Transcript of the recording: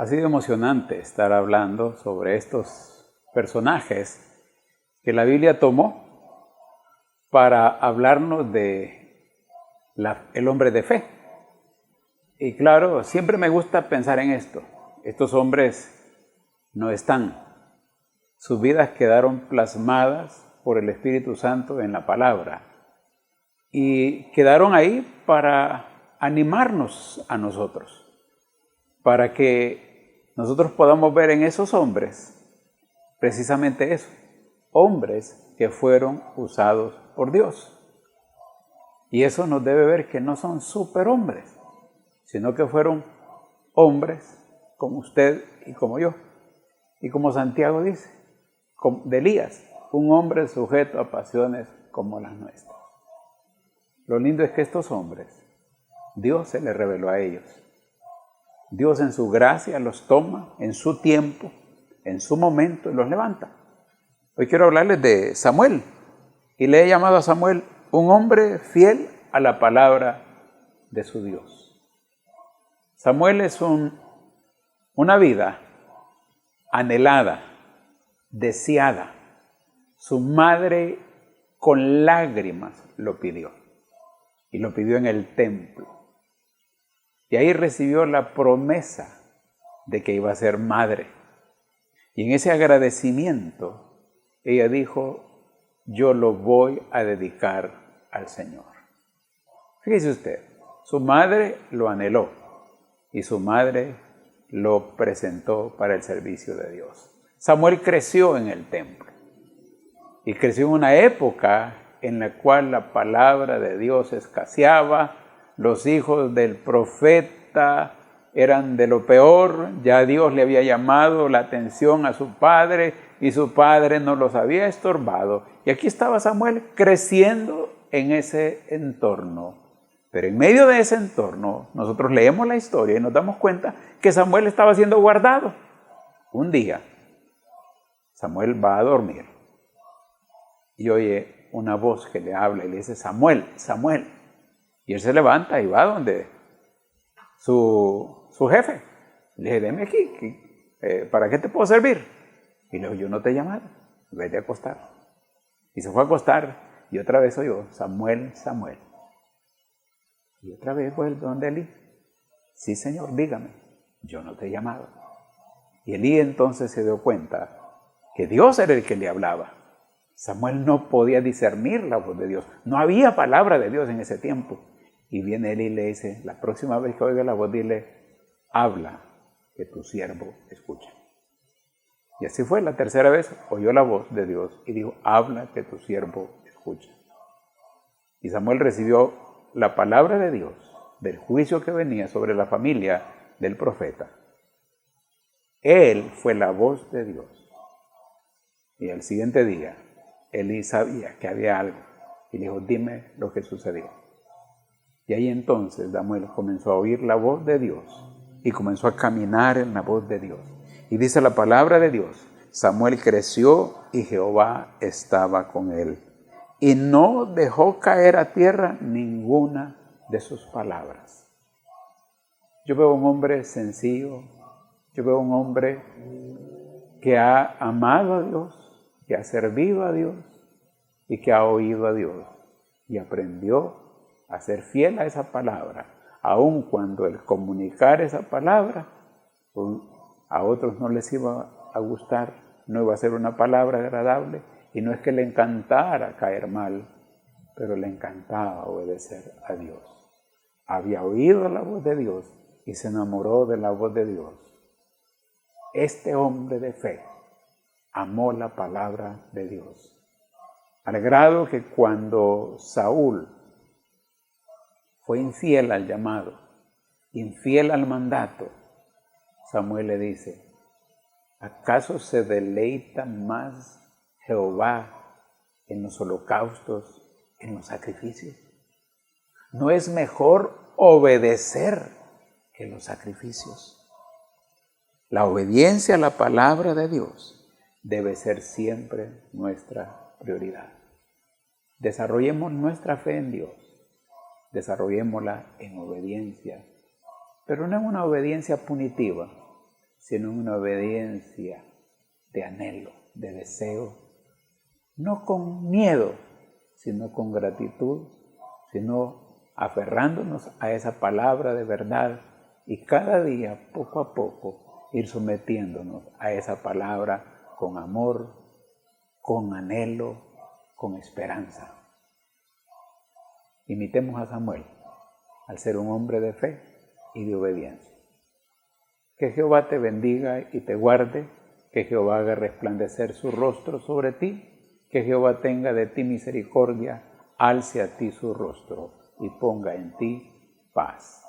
Ha sido emocionante estar hablando sobre estos personajes que la Biblia tomó para hablarnos de el hombre de fe. Y claro, siempre me gusta pensar en esto. Estos hombres no están. Sus vidas quedaron plasmadas por el Espíritu Santo en la palabra. Y quedaron ahí para animarnos a nosotros, para que nosotros podamos ver en esos hombres precisamente eso, hombres que fueron usados por Dios. Y eso nos debe ver que no son superhombres, sino que fueron hombres como usted y como yo. Y como Santiago dice, de Elías, un hombre sujeto a pasiones como las nuestras. Lo lindo es que estos hombres, Dios se les reveló a ellos. Dios en su gracia los toma en su tiempo, en su momento y los levanta. Hoy quiero hablarles de Samuel y le he llamado a Samuel un hombre fiel a la palabra de su Dios. Samuel es una vida anhelada, deseada. Su madre con lágrimas lo pidió y lo pidió en el templo. Y ahí recibió la promesa de que iba a ser madre. Y en ese agradecimiento, ella dijo, yo lo voy a dedicar al Señor. Fíjese usted, su madre lo anheló y su madre lo presentó para el servicio de Dios. Samuel creció en el templo y creció en una época en la cual la palabra de Dios escaseaba. Los hijos del profeta eran de lo peor, ya Dios le había llamado la atención a su padre y su padre no los había estorbado. Y aquí estaba Samuel creciendo en ese entorno. Pero en medio de ese entorno, nosotros leemos la historia y nos damos cuenta que Samuel estaba siendo guardado. Un día, Samuel va a dormir y oye una voz que le habla y le dice, Samuel, Samuel. Y él se levanta y va donde su jefe. Le dice, deme aquí, ¿para qué te puedo servir? Y le dijo, yo no te he llamado, vete a acostar. Y se fue a acostar y otra vez oyó, Samuel, Samuel. Y otra vez fue donde Elí. Sí, Señor, dígame, yo no te he llamado. Y Elí entonces se dio cuenta que Dios era el que le hablaba. Samuel no podía discernir la voz de Dios. No había palabra de Dios en ese tiempo. Y viene él y le dice, la próxima vez que oiga la voz, dile, habla, que tu siervo escucha. Y así fue, la tercera vez oyó la voz de Dios y dijo, habla, que tu siervo escucha. Y Samuel recibió la palabra de Dios, del juicio que venía sobre la familia del profeta. Él fue la voz de Dios. Y al siguiente día, Elí sabía que había algo y le dijo, dime lo que sucedió. Y ahí entonces Samuel comenzó a oír la voz de Dios y comenzó a caminar en la voz de Dios. Y dice la palabra de Dios, Samuel creció y Jehová estaba con él. Y no dejó caer a tierra ninguna de sus palabras. Yo veo un hombre sencillo, yo veo un hombre que ha amado a Dios, que ha servido a Dios y que ha oído a Dios y aprendió a ser fiel a esa palabra, aun cuando el comunicar esa palabra a otros no les iba a gustar, no iba a ser una palabra agradable, y no es que le encantara caer mal, pero le encantaba obedecer a Dios. Había oído la voz de Dios y se enamoró de la voz de Dios. Este hombre de fe amó la palabra de Dios, al grado que cuando Saúl fue infiel al llamado, infiel al mandato, Samuel le dice, ¿acaso se deleita más Jehová en los holocaustos, en los sacrificios? ¿No es mejor obedecer que los sacrificios? La obediencia a la palabra de Dios debe ser siempre nuestra prioridad. Desarrollemos nuestra fe en Dios. Desarrollémosla en obediencia, pero no en una obediencia punitiva, sino una obediencia de anhelo, de deseo, no con miedo, sino con gratitud, sino aferrándonos a esa palabra de verdad y cada día, poco a poco, ir sometiéndonos a esa palabra con amor, con anhelo, con esperanza. Imitemos a Samuel, al ser un hombre de fe y de obediencia. Que Jehová te bendiga y te guarde, que Jehová haga resplandecer su rostro sobre ti, que Jehová tenga de ti misericordia, alce a ti su rostro y ponga en ti paz.